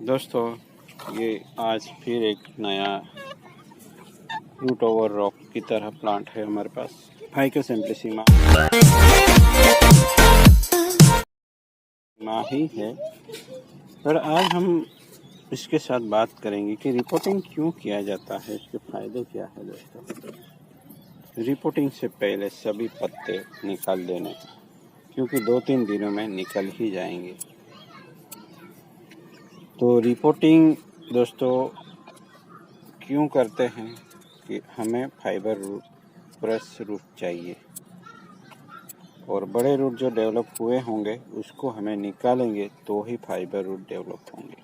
दोस्तों, ये आज फिर एक नया रूट ओवर रॉक की तरह प्लांट है हमारे पास, फाइकस एम्प्लिसिमा ही है। पर आज हम इसके साथ बात करेंगे कि रिपोर्टिंग क्यों किया जाता है, इसके फायदे क्या है। दोस्तों, रिपोर्टिंग से पहले सभी पत्ते निकाल देने, क्योंकि 2-3 दिनों में निकल ही जाएंगे। तो रिपोर्टिंग दोस्तों क्यों करते हैं कि हमें फाइबर रूट, ब्रश रूट चाहिए, और बड़े रूट जो डेवलप हुए होंगे उसको हमें निकालेंगे तो ही फाइबर रूट डेवलप होंगे।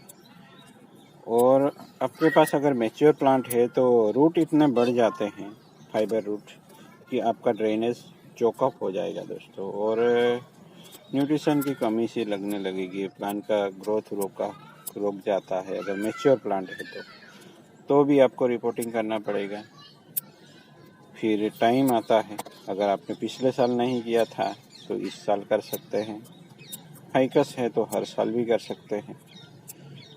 और आपके पास अगर मैच्योर प्लांट है तो रूट इतने बढ़ जाते हैं, फाइबर रूट, कि आपका ड्रेनेज चोकअप हो जाएगा दोस्तों, और न्यूट्रिशन की कमी सी लगने लगेगी, प्लांट का ग्रोथ रुक जाता है। अगर मैच्योर प्लांट है तो भी आपको रिपोर्टिंग करना पड़ेगा। फिर टाइम आता है, अगर आपने पिछले साल नहीं किया था तो इस साल कर सकते हैं। फाइकस है तो हर साल भी कर सकते हैं।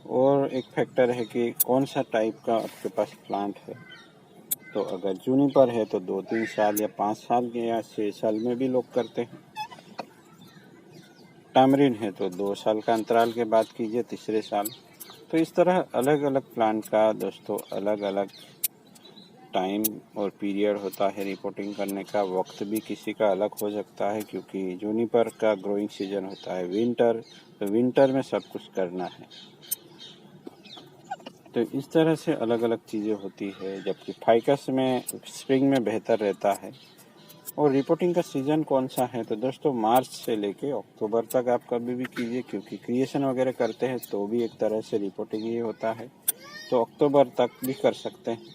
और एक फैक्टर है कि कौन सा टाइप का आपके पास प्लांट है। तो अगर जूनिपर है तो 2-3 साल या 5 साल के या 6 साल में भी लोग करते हैं। टामरिन है तो 2 साल का अंतराल के बाद कीजिए, तीसरे साल। तो इस तरह अलग अलग प्लांट का दोस्तों अलग अलग टाइम और पीरियड होता है। रिपोर्टिंग करने का वक्त भी किसी का अलग हो सकता है, क्योंकि जूनिपर का ग्रोइंग सीजन होता है विंटर, तो विंटर में सब कुछ करना है। तो इस तरह से अलग अलग चीज़ें होती है, जबकि फाइकस में स्प्रिंग में बेहतर रहता है। और रिपोर्टिंग का सीज़न कौन सा है, तो दोस्तों मार्च से लेके अक्टूबर तक आप कभी भी कीजिए, क्योंकि क्रिएशन वगैरह करते हैं तो भी एक तरह से रिपोर्टिंग ही होता है। तो अक्टूबर तक भी कर सकते हैं,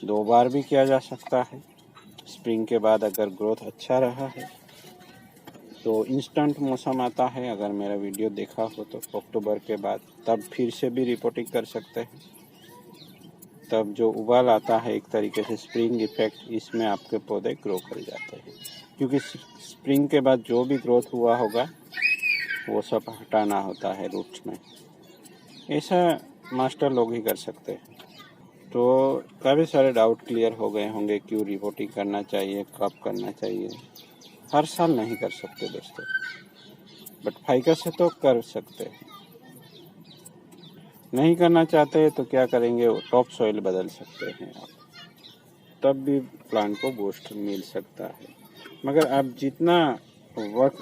2 बार भी किया जा सकता है। स्प्रिंग के बाद अगर ग्रोथ अच्छा रहा है तो इंस्टेंट मौसम आता है, अगर मेरा वीडियो देखा हो तो अक्टूबर के बाद तब फिर से भी रिपोर्टिंग कर सकते हैं। तब जो उबाल आता है एक तरीके से स्प्रिंग इफेक्ट, इसमें आपके पौधे ग्रो कर जाते हैं, क्योंकि स्प्रिंग के बाद जो भी ग्रोथ हुआ होगा वो सब हटाना होता है रूट्स में। ऐसा मास्टर लोग ही कर सकते हैं। तो काफ़ी सारे डाउट क्लियर हो गए होंगे, क्यों रिपोर्टिंग करना चाहिए, कब करना चाहिए। हर साल नहीं कर सकते दोस्तों, बट फाइकस से तो कर सकते हैं। नहीं करना चाहते तो क्या करेंगे, टॉप सॉइल बदल सकते हैं आप, तब भी प्लांट को बूस्ट मिल सकता है। मगर आप जितना वक्त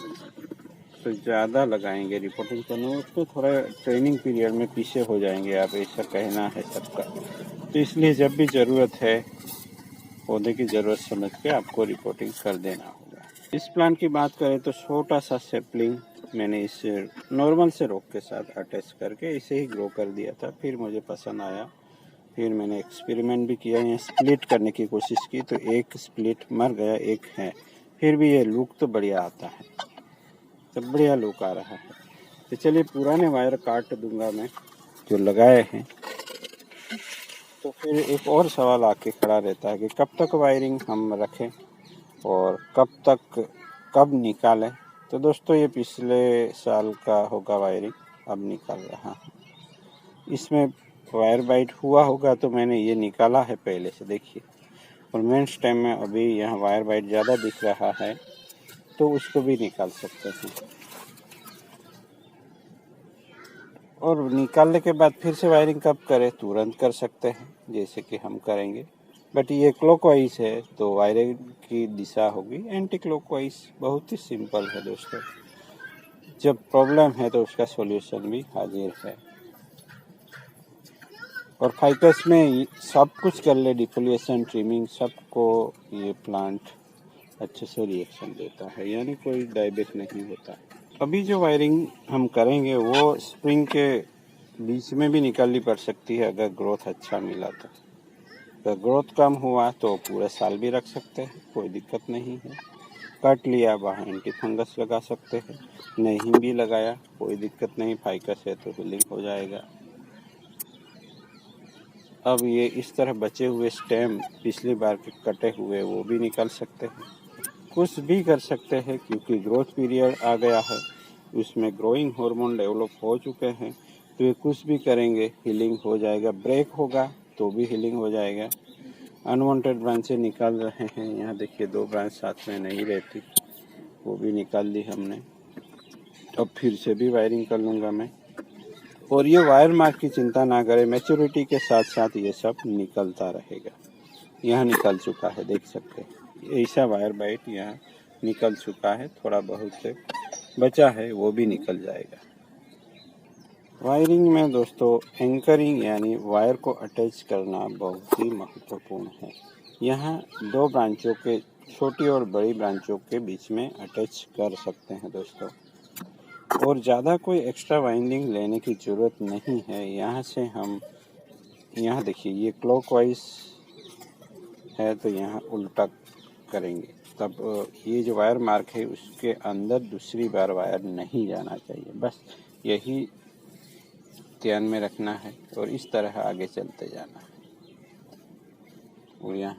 तो ज़्यादा लगाएंगे रिपोर्टिंग करने में, उसको थोड़ा ट्रेनिंग पीरियड में पीछे हो जाएंगे आप, ऐसा कहना है सबका। तो इसलिए जब भी ज़रूरत है, पौधे की ज़रूरत समझ के आपको रिपोर्टिंग कर देना होगा। इस प्लांट की बात करें तो छोटा सा सेपलिंग मैंने इसे नॉर्मल से रोक के साथ अटैच करके इसे ही ग्रो कर दिया था। फिर मुझे पसंद आया, फिर मैंने एक्सपेरिमेंट भी किया, यहाँ स्प्लिट करने की कोशिश की तो एक स्प्लिट मर गया, एक है। फिर भी ये लुक तो बढ़िया आता है, तो बढ़िया लुक आ रहा है। तो चलिए पुराने वायर काट दूंगा मैं जो लगाए हैं। तो फिर एक और सवाल आके खड़ा रहता है कि कब तक वायरिंग हम रखें और कब निकालें। तो दोस्तों ये पिछले साल का होगा वायरिंग, अब निकाल रहा हूँ। इसमें वायर बाइट हुआ होगा तो मैंने ये निकाला है पहले से, देखिए। और मेन स्टेम में अभी यहाँ वायर बाइट ज़्यादा दिख रहा है, तो उसको भी निकाल सकते हैं। और निकालने के बाद फिर से वायरिंग कब करें, तुरंत कर सकते हैं जैसे कि हम करेंगे। बट ये क्लॉकवाइज है तो वायरिंग की दिशा होगी एंटी क्लॉकवाइज। बहुत ही सिंपल है दोस्तों, जब प्रॉब्लम है तो उसका सॉल्यूशन भी हाजिर है। और फाइकस में सब कुछ कर ले, डिफोलिएशन, ट्रिमिंग, सबको ये प्लांट अच्छे से रिएक्शन देता है, यानी कोई डायबैक नहीं होता। अभी जो वायरिंग हम करेंगे वो स्प्रिंग के बीच में भी निकालनी पड़ सकती है, अगर ग्रोथ अच्छा मिला तो। अगर ग्रोथ कम हुआ तो पूरे साल भी रख सकते हैं, कोई दिक्कत नहीं है। काट लिया, वहाँ एंटी फंगस लगा सकते हैं। नहीं भी लगाया कोई दिक्कत नहीं, फाइकस है तो हीलिंग हो जाएगा। अब ये इस तरह बचे हुए स्टेम पिछली बार के कटे हुए वो भी निकाल सकते हैं, कुछ भी कर सकते हैं, क्योंकि ग्रोथ पीरियड आ गया है, उसमें ग्रोइंग हार्मोन डेवलप हो चुके हैं। तो ये कुछ भी करेंगे हीलिंग हो जाएगा, ब्रेक होगा तो भी हीलिंग हो जाएगा। अनवांटेड ब्रांचें निकाल रहे हैं, यहाँ देखिए 2 ब्रांच साथ में नहीं रहती, वो भी निकाल ली हमने। अब फिर से भी वायरिंग कर लूँगा मैं। और ये वायर मार्क की चिंता ना करें, मैच्योरिटी के साथ साथ ये सब निकलता रहेगा। यहाँ निकल चुका है, देख सकते हैं ऐसा वायर बाइट यहाँ निकल चुका है, थोड़ा बहुत से बचा है वो भी निकल जाएगा। वायरिंग में दोस्तों एंकरिंग यानी वायर को अटैच करना बहुत ही महत्वपूर्ण है। यहाँ 2 ब्रांचों के, छोटी और बड़ी ब्रांचों के बीच में अटैच कर सकते हैं दोस्तों। और ज़्यादा कोई एक्स्ट्रा वाइंडिंग लेने की ज़रूरत नहीं है। यहाँ से हम, यहाँ देखिए ये क्लॉकवाइज है तो यहाँ उल्टा करेंगे, तब ये जो वायर मार्क है उसके अंदर दूसरी बार वायर नहीं जाना चाहिए, बस यही ध्यान में रखना है और इस तरह आगे चलते जाना है। और यहाँ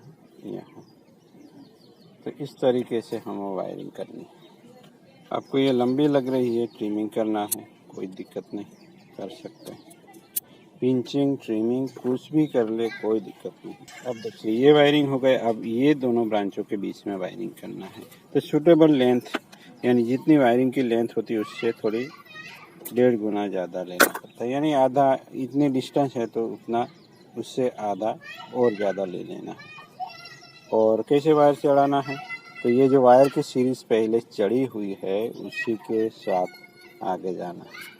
तो इस तरीके से हमें वायरिंग करनी है। आपको ये लंबी लग रही है, ट्रिमिंग करना है, कोई दिक्कत नहीं, कर सकते हैं। पिंचिंग ट्रिमिंग कुछ भी कर ले, कोई दिक्कत नहीं। अब देखिए ये वायरिंग हो गए, अब ये दोनों ब्रांचों के बीच में वायरिंग करना है। तो सूटेबल लेंथ यानी जितनी वायरिंग की लेंथ होती है उससे थोड़ी 1.5 गुना ज़्यादा लेना पड़ता है, यानी आधा, इतनी डिस्टेंस है तो उतना उससे आधा और ज़्यादा ले लेना है। और कैसे वायर चढ़ाना है, तो ये जो वायर की सीरीज पहले चढ़ी हुई है उसी के साथ आगे जाना है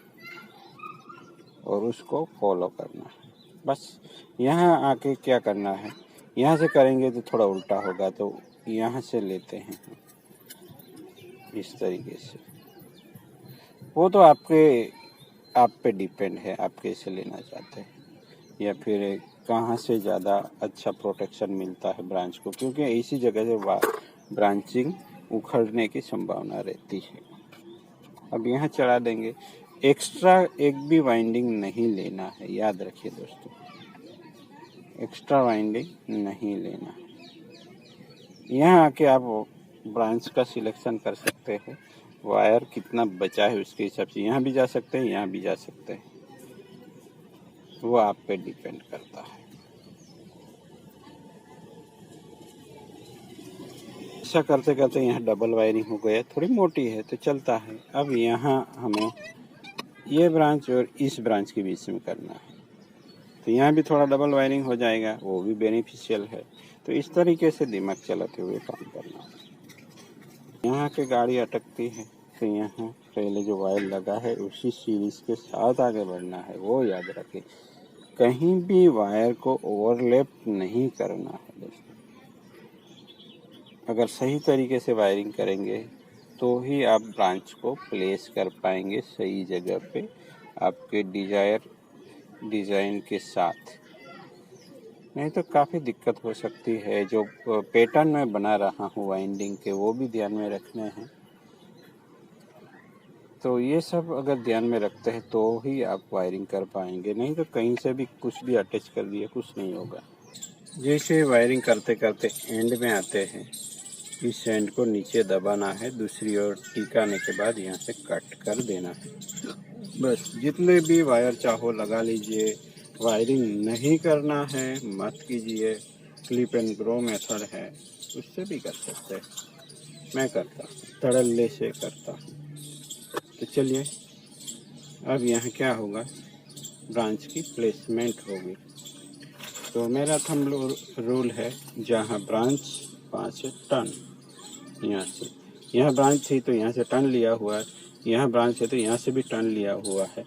और उसको फॉलो करना है। बस यहाँ आके क्या करना है, यहाँ से करेंगे तो थोड़ा उल्टा होगा, तो यहाँ से लेते हैं इस तरीके से। वो तो आप पे डिपेंड है, आप कैसे लेना चाहते हैं या फिर कहाँ से ज़्यादा अच्छा प्रोटेक्शन मिलता है ब्रांच को, क्योंकि ऐसी जगह से ब्रांचिंग उखड़ने की संभावना रहती है। अब यहाँ चढ़ा देंगे, एक्स्ट्रा एक भी वाइंडिंग नहीं लेना है, याद रखिए दोस्तों, एक्स्ट्रा वाइंडिंग नहीं लेना। यहाँ आके आप ब्रांच का सिलेक्शन कर सकते हैं, वायर कितना बचा है उसके हिसाब से यहाँ भी जा सकते हैं, यहाँ भी जा सकते हैं, वो आप पे डिपेंड करता है। ऐसा करते करते यहाँ डबल वायरिंग हो गया, थोड़ी मोटी है तो चलता है। अब यहाँ हमें ये ब्रांच और इस ब्रांच के बीच में करना है, तो यहाँ भी थोड़ा डबल वायरिंग हो जाएगा, वो भी बेनिफिशियल है। तो इस तरीके से दिमाग चलाते हुए काम करना है। यहाँ के गाड़ी अटकती है तो यहाँ पहले जो वायर लगा है उसी सीरीज के साथ आगे बढ़ना है, वो याद रखें। कहीं भी वायर को ओवरलैप नहीं करना है दोस्तों। अगर सही तरीके से वायरिंग करेंगे तो ही आप ब्रांच को प्लेस कर पाएंगे सही जगह पे आपके डिज़ाइन के साथ, नहीं तो काफ़ी दिक्कत हो सकती है। जो पैटर्न में बना रहा हूँ वाइंडिंग के, वो भी ध्यान में रखने हैं। तो ये सब अगर ध्यान में रखते हैं तो ही आप वायरिंग कर पाएंगे, नहीं तो कहीं से भी कुछ भी अटैच कर दिया कुछ नहीं होगा। जैसे वायरिंग करते करते एंड में आते हैं, इस एंड को नीचे दबाना है, दूसरी ओर टिकाने के बाद यहाँ से कट कर देना है। बस जितने भी वायर चाहो लगा लीजिए, वायरिंग नहीं करना है मत कीजिए। क्लिप एंड ग्रो मेथड है, उससे भी कर सकते हैं, मैं करता हूँ, तड़ल्ले से करता हूँ। तो चलिए अब यहाँ क्या होगा, ब्रांच की प्लेसमेंट होगी। तो मेरा थंब रूल है, जहाँ ब्रांच 5 टर्न, यहाँ ब्रांच थी तो यहाँ से टर्न लिया हुआ है, यहाँ ब्रांच है तो यहाँ से भी टर्न लिया हुआ है।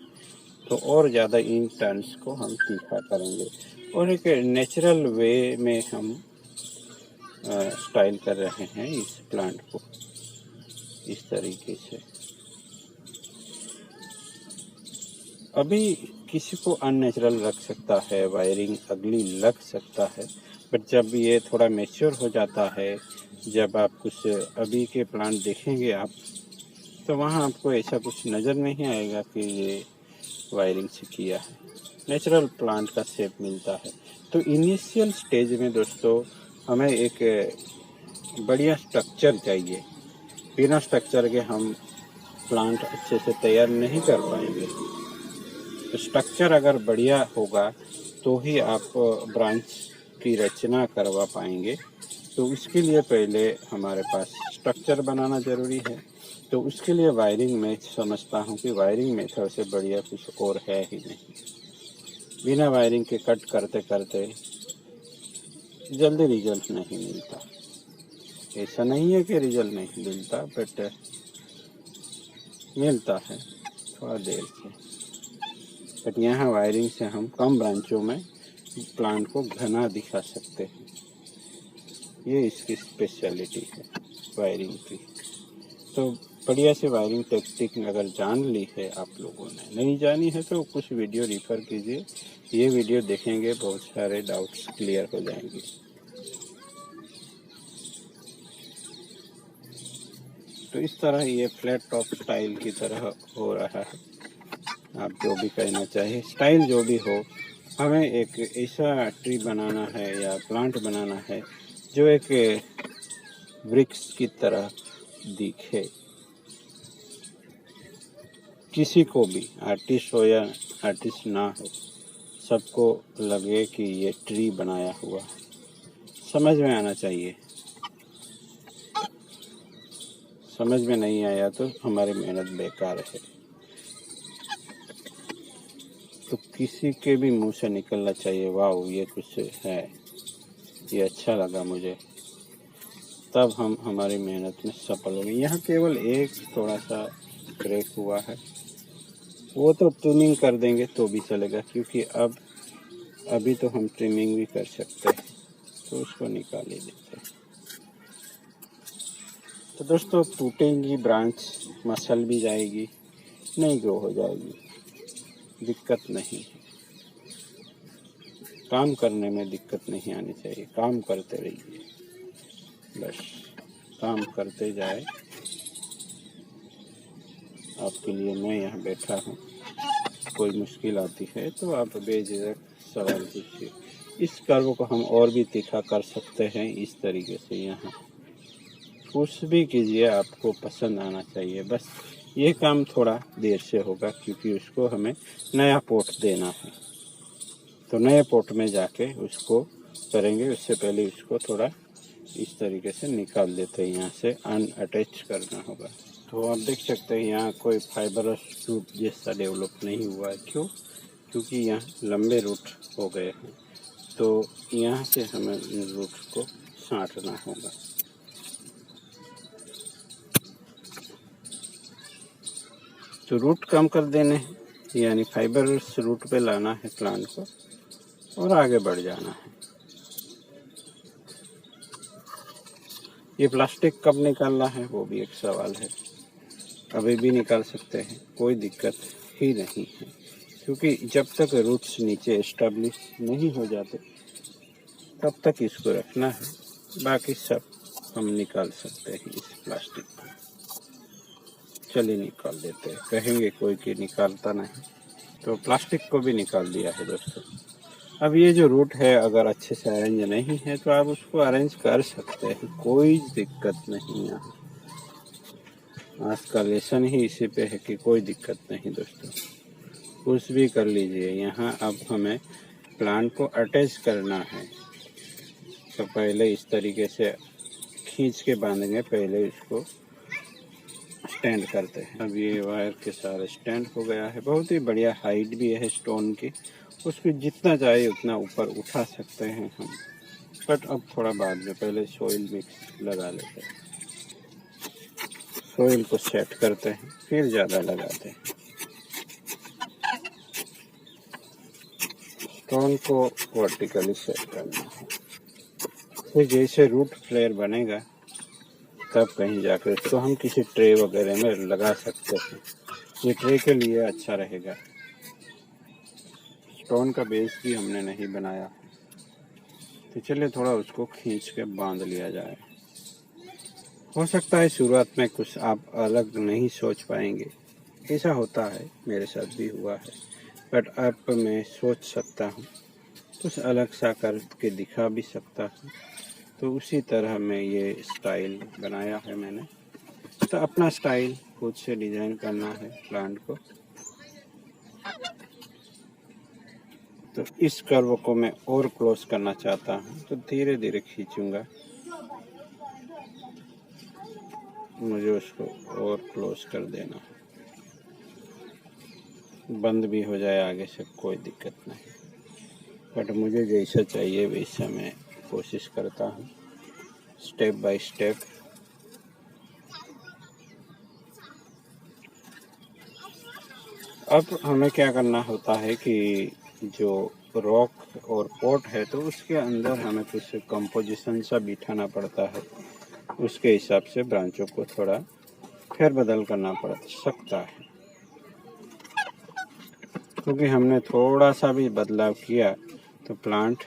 तो और ज़्यादा इन टर्न्स को हम तीखा करेंगे और एक नेचुरल वे में हम स्टाइल कर रहे हैं इस प्लांट को, इस तरीके से। अभी किसी को अननेचुरल लग सकता है, वायरिंग अगली लग सकता है, बट जब ये थोड़ा मैच्योर हो जाता है, जब आप कुछ अभी के प्लांट देखेंगे आप, तो वहाँ आपको ऐसा कुछ नज़र नहीं आएगा कि ये वायरिंग से किया है। नेचुरल प्लांट का शेप मिलता है। तो इनिशियल स्टेज में दोस्तों हमें एक बढ़िया स्ट्रक्चर चाहिए, बिना स्ट्रक्चर के हम प्लांट अच्छे से तैयार नहीं कर पाएंगे। स्ट्रक्चर अगर बढ़िया होगा तो ही आप ब्रांच की रचना करवा पाएंगे। तो इसके लिए पहले हमारे पास स्ट्रक्चर बनाना ज़रूरी है। तो उसके लिए वायरिंग मैं समझता हूँ कि वायरिंग मेथड से बढ़िया कुछ और है ही नहीं। बिना वायरिंग के कट करते करते जल्दी रिजल्ट नहीं मिलता। ऐसा नहीं है कि रिजल्ट नहीं मिलता, बट मिलता है थोड़ा देर से। बट यहाँ वायरिंग से हम कम ब्रांचों में प्लांट को घना दिखा सकते हैं। ये इसकी स्पेशलिटी है वायरिंग की। तो बढ़िया से वायरिंग टेक्निक अगर जान ली है आप लोगों ने, नहीं जानी है तो कुछ वीडियो रेफर कीजिए। ये वीडियो देखेंगे बहुत सारे डाउट्स क्लियर हो जाएंगे। तो इस तरह ये फ्लैट टॉप स्टाइल की तरह हो रहा है। आप जो भी कहना चाहिए, स्टाइल जो भी हो, हमें एक ऐसा ट्री बनाना है या प्लांट बनाना है जो एक वृक्ष की तरह दिखे। किसी को भी, आर्टिस्ट हो या आर्टिस्ट ना हो, सबको लगे कि ये ट्री बनाया हुआ समझ में आना चाहिए। समझ में नहीं आया तो हमारी मेहनत बेकार है। तो किसी के भी मुंह से निकलना चाहिए, वाह ये कुछ है, ये अच्छा लगा मुझे, तब हम हमारी मेहनत में सफल होंगे। यहाँ केवल एक थोड़ा सा ब्रेक हुआ है, वो तो ट्रिमिंग कर देंगे तो भी चलेगा, क्योंकि अभी तो हम ट्रिमिंग भी कर सकते हैं। तो उसको निकाल ही देते हैं। तो दोस्तों टूटेंगी ब्रांच, मसल भी जाएगी, नहीं ग्रो हो जाएगी, दिक्कत नहीं है। काम करने में दिक्कत नहीं आनी चाहिए। काम करते रहिए, बस काम करते जाए। आपके लिए मैं यहाँ बैठा हूँ। कोई मुश्किल आती है तो आप बेझिझक सवाल पूछिए। इस कर्व को हम और भी तीखा कर सकते हैं इस तरीके से। यहाँ कुछ भी कीजिए, आपको पसंद आना चाहिए। बस ये काम थोड़ा देर से होगा, क्योंकि उसको हमें नया पोट देना है। तो नए पोट में जाके उसको करेंगे। उससे पहले उसको थोड़ा इस तरीके से निकाल देते हैं, यहाँ से अनअटैच करना होगा। तो आप देख सकते हैं यहाँ कोई फाइबरस रूट जैसा डेवलप नहीं हुआ है। क्यों? क्योंकि यहाँ लंबे रूट हो गए हैं। तो यहाँ से हमें इन रूट को छांटना होगा। तो रूट कम कर देने हैं, यानी फाइबरस रूट पे लाना है प्लांट को और आगे बढ़ जाना है। ये प्लास्टिक कब निकालना है वो भी एक सवाल है। अभी भी निकाल सकते हैं, कोई दिक्कत ही नहीं है, क्योंकि जब तक रूट्स नीचे एस्टेब्लिश नहीं हो जाते तब तक इसको रखना है। बाकी सब हम निकाल सकते हैं इस प्लास्टिक को। चलिए निकाल देते हैं। कहेंगे कोई कि निकालता नहीं, तो प्लास्टिक को भी निकाल दिया है दोस्तों। अब ये जो रूट है अगर अच्छे से अरेंज नहीं है तो आप उसको अरेंज कर सकते हैं, कोई दिक्कत नहीं है। आज का लेसन ही इसी पे है कि कोई दिक्कत नहीं दोस्तों, कुछ भी कर लीजिए। यहाँ अब हमें प्लांट को अटैच करना है। तो पहले इस तरीके से खींच के बांधेंगे, पहले इसको स्टैंड करते हैं। अब ये वायर के सारे स्टैंड हो गया है। बहुत ही बढ़िया हाइट भी है स्टोन की, उसको जितना चाहे उतना ऊपर उठा सकते हैं हम। बट अब थोड़ा बाद में, पहले सॉइल मिक्स लगा लेते हैं। सॉइल को सेट करते हैं, फिर ज़्यादा लगाते हैं। स्टोन को वर्टिकली सेट करना है। फिर जैसे रूट फ्लेयर बनेगा तब कहीं जाकर इसको हम किसी ट्रे वगैरह में लगा सकते हैं। ये ट्रे के लिए अच्छा रहेगा। स्टोन का बेस भी हमने नहीं बनाया, तो चलिए थोड़ा उसको खींच के बांध लिया जाए। हो सकता है शुरुआत में कुछ आप अलग नहीं सोच पाएंगे, ऐसा होता है, मेरे साथ भी हुआ है। बट अब मैं सोच सकता हूँ, कुछ अलग सा करके दिखा भी सकता हूँ। तो उसी तरह मैं ये स्टाइल बनाया है मैंने। तो अपना स्टाइल खुद से डिज़ाइन करना है प्लांट को। तो इस कर्व को मैं और क्लोज करना चाहता हूँ, तो धीरे धीरे खींचूंगा, मुझे उसको और क्लोज कर देना है। बंद भी हो जाए आगे से कोई दिक्कत नहीं, बट मुझे जैसा चाहिए वैसा मैं कोशिश करता हूँ, स्टेप बाय स्टेप। अब हमें क्या करना होता है कि जो रॉक और पॉट है तो उसके अंदर हमें कुछ कंपोजिशन सा बिठाना पड़ता है, उसके हिसाब से ब्रांचों को थोड़ा फेरबदल करना पड़ सकता है, क्योंकि हमने थोड़ा सा भी बदलाव किया तो प्लांट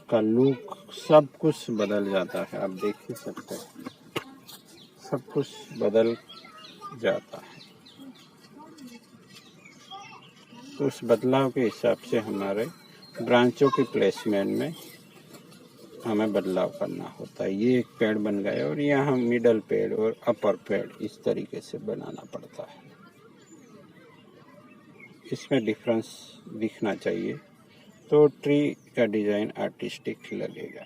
का लुक सब कुछ बदल जाता है। आप देख ही सकते हैं, सब कुछ बदल जाता है। तो उस बदलाव के हिसाब से हमारे ब्रांचों की प्लेसमेंट में हमें बदलाव करना होता है। ये एक पेड़ बन गया और यहाँ मिडल पेड़ और अपर पेड़ इस तरीके से बनाना पड़ता है। इसमें डिफरेंस दिखना चाहिए तो ट्री का डिज़ाइन आर्टिस्टिक लगेगा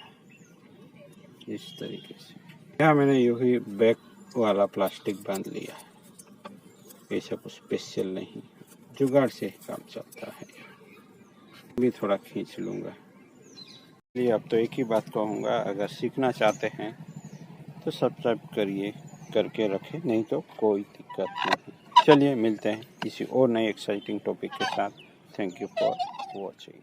इस तरीके से। यहाँ मैंने यूँ ही बैक वाला प्लास्टिक बांध लिया, ऐसा कुछ स्पेशल नहीं, जुगाड़ से ही काम चलता है। भी थोड़ा खींच लूँगा। चलिए, अब तो एक ही बात कहूँगा, अगर सीखना चाहते हैं तो सब्सक्राइब करिए, करके रखें, नहीं तो कोई दिक्कत नहीं। चलिए मिलते हैं किसी और नए एक्साइटिंग टॉपिक के साथ। Thank you for watching.